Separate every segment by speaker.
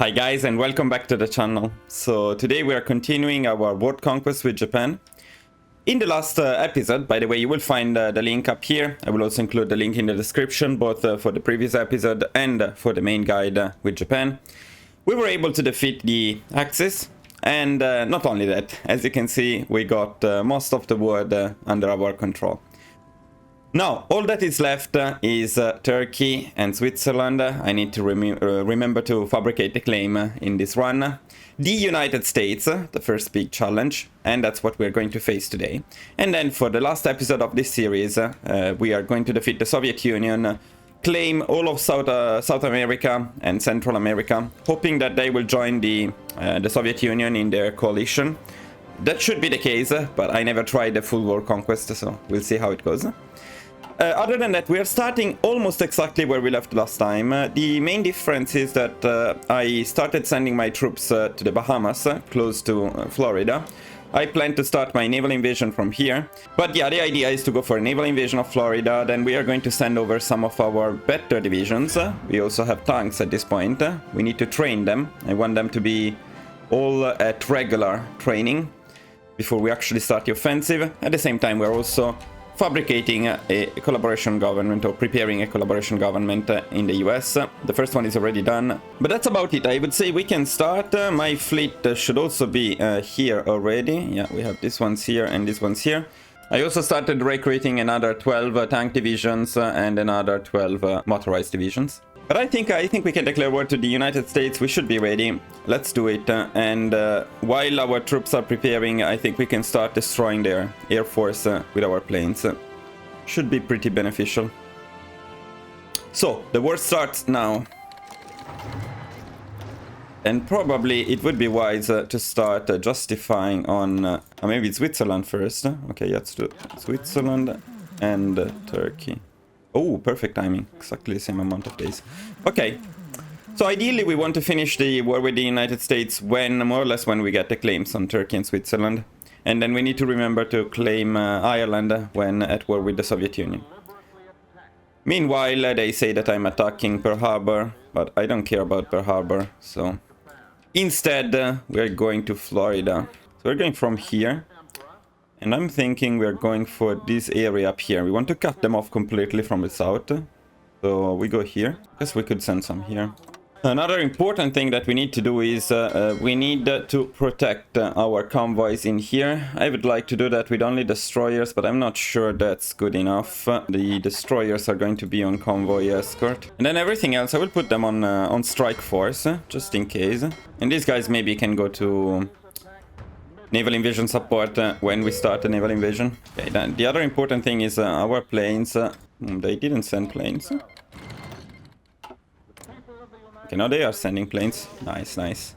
Speaker 1: Hi guys and welcome back to the channel. So today we are continuing our world conquest with Japan. In the last episode, by the way, you will find the link up here. I will also include the link in the description, both for the previous episode and for the main guide with Japan. We were able to defeat the Axis, and not only that, as you can see, we got most of the world under our control. Now, all that is left is Turkey and Switzerland. I need to remember to fabricate the claim in this run. The United States, the first big challenge, and that's what we're going to face today. And then for the last episode of this series, we are going to defeat the Soviet Union, claim all of South America and Central America, hoping that they will join the Soviet Union in their coalition. That should be the case, but I never tried the full world conquest, so we'll see how it goes. Other than that, we are starting almost exactly where we left last time. The main difference is that I started sending my troops to the Bahamas, close to Florida. I plan to start my naval invasion from here. But yeah, the idea is to go for a naval invasion of Florida. Then we are going to send over some of our better divisions. We also have tanks at this point. We need to train them. I want them to be all at regular training before we actually start the offensive. At the same time, we're also fabricating a collaboration government, or preparing a collaboration government in the US. The first one is already done, but that's about it. I would say we can start. My fleet should also be here already. Yeah, we have this one's here and this one's here. I also started recruiting another 12 tank divisions and another 12 motorized divisions. But I think we can declare war to the United States. We should be ready. Let's do it. And while our troops are preparing, I think we can start destroying their air force with our planes. Should be pretty beneficial. So, the war starts now. And probably it would be wise to start justifying on... maybe Switzerland first. Okay, let's do Switzerland and Turkey. Oh, perfect timing. Exactly the same amount of days. Okay. So ideally we want to finish the war with the United States more or less when we get the claims on Turkey and Switzerland. And then we need to remember to claim Ireland when at war with the Soviet Union. Meanwhile, they say that I'm attacking Pearl Harbor, but I don't care about Pearl Harbor. So instead, we're going to Florida. So we're going from here. And I'm thinking we're going for this area up here. We want to cut them off completely from the south. So we go here. Guess we could send some here. Another important thing that we need to do is we need to protect our convoys in here. I would like to do that with only destroyers, but I'm not sure that's good enough. The destroyers are going to be on convoy escort. And then everything else, I will put them on strike force, just in case. And these guys maybe can go to... naval invasion support when we start the naval invasion. Okay, then the other important thing is our planes. They didn't send planes. Okay, now they are sending planes. Nice, nice.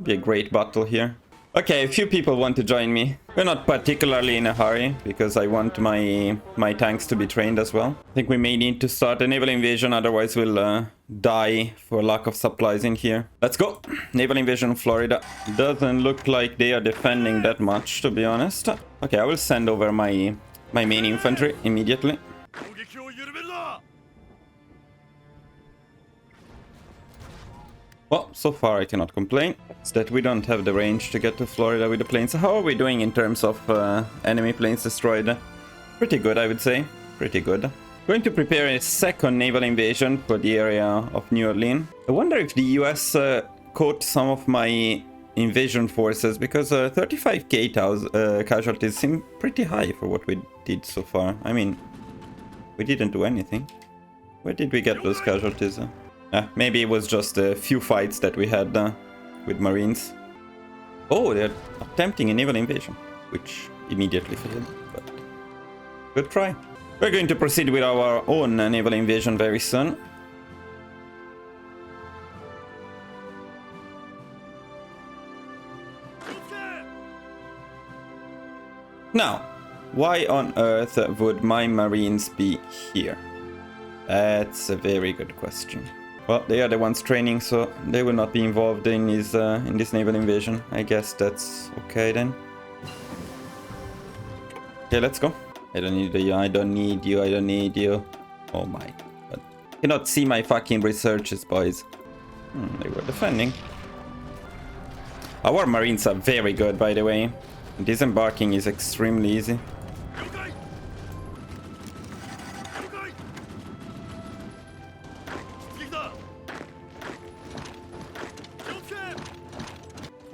Speaker 1: Be a great battle here. Okay, a few people want to join me. We're not particularly in a hurry, because I want my tanks to be trained as well. I think we may need to start a naval invasion, otherwise we'll die for lack of supplies in here. Let's go! Naval invasion of Florida. Doesn't look like they are defending that much, to be honest. Okay, I will send over my main infantry immediately. Well, so far I cannot complain. It's that we don't have the range to get to Florida with the planes. How are we doing in terms of enemy planes destroyed? Pretty good, I would say. Pretty good. Going to prepare a second naval invasion for the area of New Orleans. I wonder if the US caught some of my invasion forces, because 35k casualties seem pretty high for what we did so far. I mean, we didn't do anything. Where did we get those casualties? Maybe it was just a few fights that we had with Marines. Oh, they're attempting a naval invasion, which immediately failed, but good try. We're going to proceed with our own naval invasion very soon. Now, why on earth would my Marines be here? That's a very good question. Well, they are the ones training, so they will not be involved in this naval invasion. I guess that's okay then. Okay, let's go. I don't need you, I don't need you, I don't need you. Oh my god. Cannot see my fucking researches, boys. They were defending. Our marines are very good, by the way. Disembarking is extremely easy.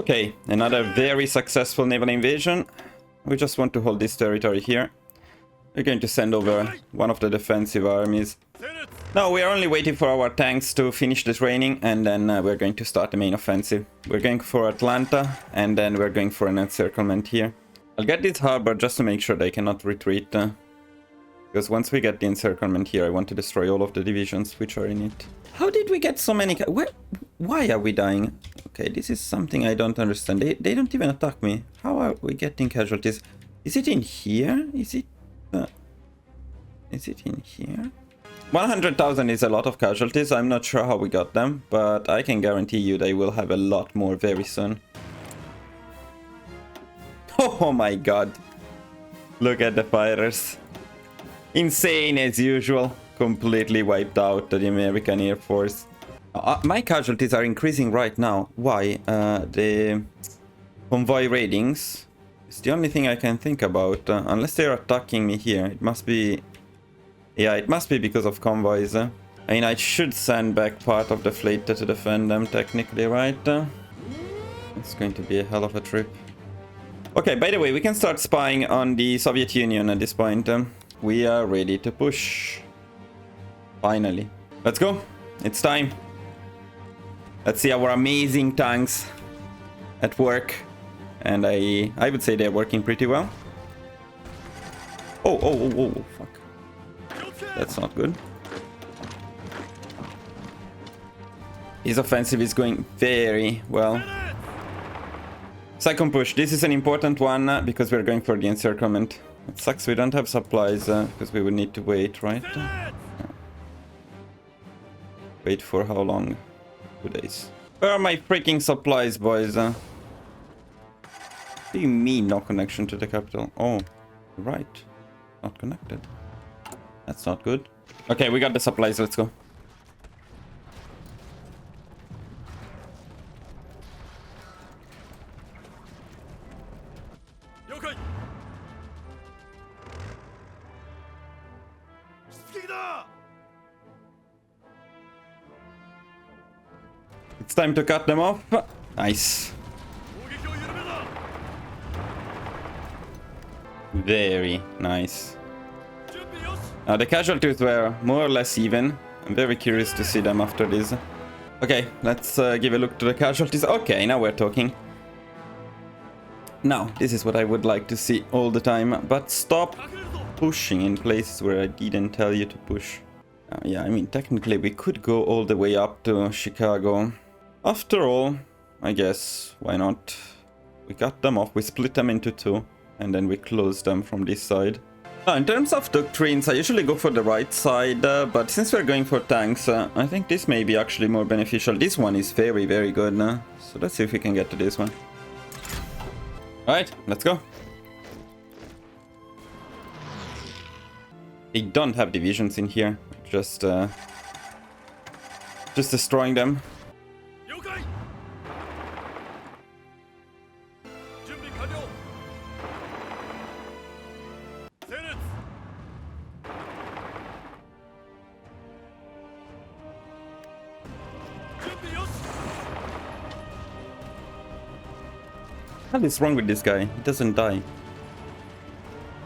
Speaker 1: Okay, another very successful naval invasion. We just want to hold this territory here. We're going to send over one of the defensive armies. Now we are only waiting for our tanks to finish the training, and then we're going to start the main offensive. We're going for Atlanta, and then we're going for an encirclement here. I'll get this harbor just to make sure they cannot retreat. Because once we get the encirclement here, I want to destroy all of the divisions which are in it. How did we get so many... Why are we dying? Okay, this is something I don't understand. They don't even attack me. How are we getting casualties? Is it in here? Is it in here? 100,000 is a lot of casualties. I'm not sure how we got them, but I can guarantee you they will have a lot more very soon. Oh my god. Look at the fighters. Insane as usual. Completely wiped out the American Air Force. My casualties are increasing right now. Why? The convoy raidings is the only thing I can think about. Unless they're attacking me here. It must be... Yeah, it must be because of convoys. I mean, I should send back part of the fleet to defend them technically, right? It's going to be a hell of a trip. Okay, by the way, we can start spying on the Soviet Union at this point. We are ready to push. Finally. Let's go. It's time. Let's see our amazing tanks at work. And I would say they're working pretty well. Oh, fuck. That's not good. His offensive is going very well. Second push. This is an important one because we're going for the encirclement. It sucks we don't have supplies because we would need to wait, right? Wait for how long? 2 days. Where are my freaking supplies, boys? What do you mean no connection to the capital? Oh, right. Not connected. That's not good. Okay, we got the supplies. Let's go. It's time to cut them off. Nice. Very nice. The casualties were more or less even. I'm very curious to see them after this. Okay, let's give a look to the casualties. Okay, now we're talking. Now, this is what I would like to see all the time. But stop pushing in places where I didn't tell you to push. Yeah, I mean, technically we could go all the way up to Chicago. After all, I guess, why not? We cut them off, we split them into two, and then we close them from this side. In terms of doctrines, I usually go for the right side, but since we're going for tanks, I think this may be actually more beneficial. This one is very, very good. So let's see if we can get to this one. Alright, let's go. They don't have divisions in here, just destroying them. What is wrong with this guy? He doesn't die.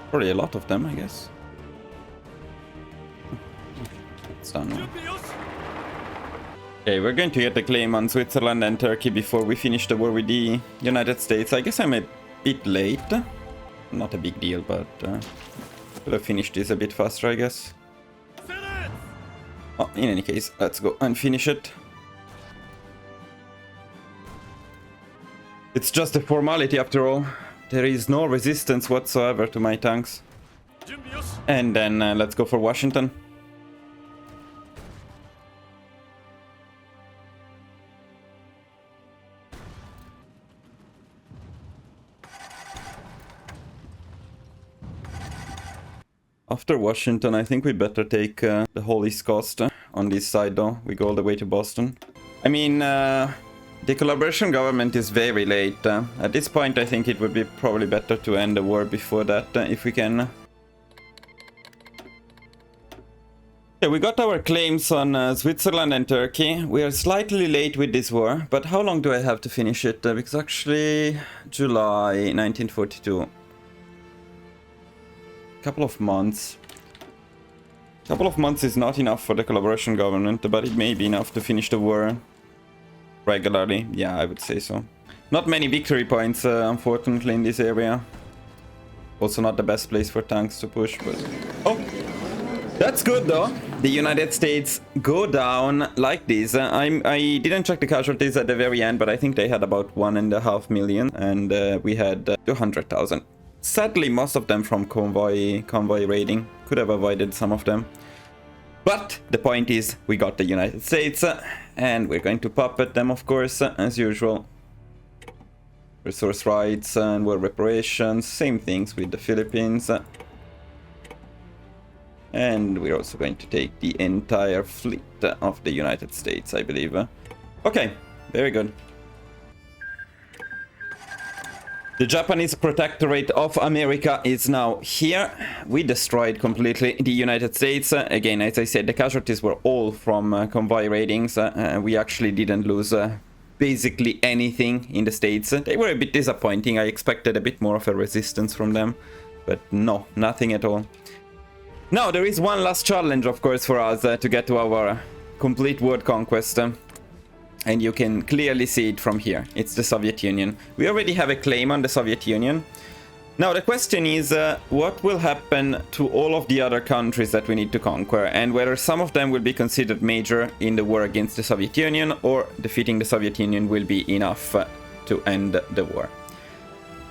Speaker 1: Probably a lot of them, I guess. It's done now. Okay, we're going to get the claim on Switzerland and Turkey before we finish the war with the United States. I guess I'm a bit late. Not a big deal, but could have finished this a bit faster, I guess. Oh, in any case, let's go and finish it. It's just a formality after all. There is no resistance whatsoever to my tanks. And then let's go for Washington. After Washington, I think we better take the whole East Coast. On this side though, we go all the way to Boston. I mean, the collaboration government is very late. At this point, I think it would be probably better to end the war before that, if we can. Yeah, we got our claims on Switzerland and Turkey. We are slightly late with this war, but how long do I have to finish it? Because actually, July 1942. Couple of months. Couple of months is not enough for the collaboration government, but it may be enough to finish the war regularly. Yeah, I would say so. Not many victory points, unfortunately, in this area. Also not the best place for tanks to push, but... Oh! That's good, though. The United States go down like this. I didn't check the casualties at the very end, but I think they had about 1.5 million, and we had 200,000. Sadly, most of them from convoy raiding. Could have avoided some of them. But the point is, we got the United States, and we're going to puppet them, of course, as usual. Resource rights and war reparations, same things with the Philippines. And we're also going to take the entire fleet of the United States, I believe. Okay, very good. The Japanese Protectorate of America is now here. We destroyed completely the United States. Again, as I said, the casualties were all from convoy raidings. We actually didn't lose basically anything in the States. They were a bit disappointing. I expected a bit more of a resistance from them. But no, nothing at all. Now, there is one last challenge, of course, for us to get to our complete world conquest. And you can clearly see it from here. It's the Soviet Union. We already have a claim on the Soviet Union. Now the question is, what will happen to all of the other countries that we need to conquer, and whether some of them will be considered major in the war against the Soviet Union, or defeating the Soviet Union will be enough to end the war.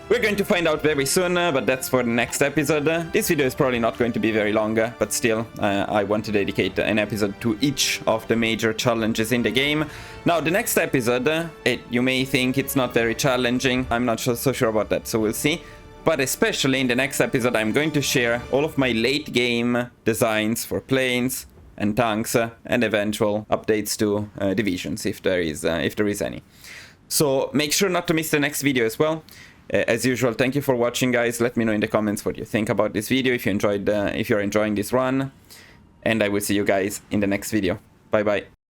Speaker 1: We're going to find out very soon, but that's for the next episode. This video is probably not going to be very long, but still, I want to dedicate an episode to each of the major challenges in the game. Now, the next episode, you may think it's not very challenging. I'm not so sure about that, so we'll see. But especially in the next episode, I'm going to share all of my late game designs for planes and tanks and eventual updates to divisions, if there is any. So make sure not to miss the next video as well. As usual, thank you for watching, guys. Let me know in the comments what you think about this video, if you're enjoying this run, and I will see you guys in the next video. Bye bye.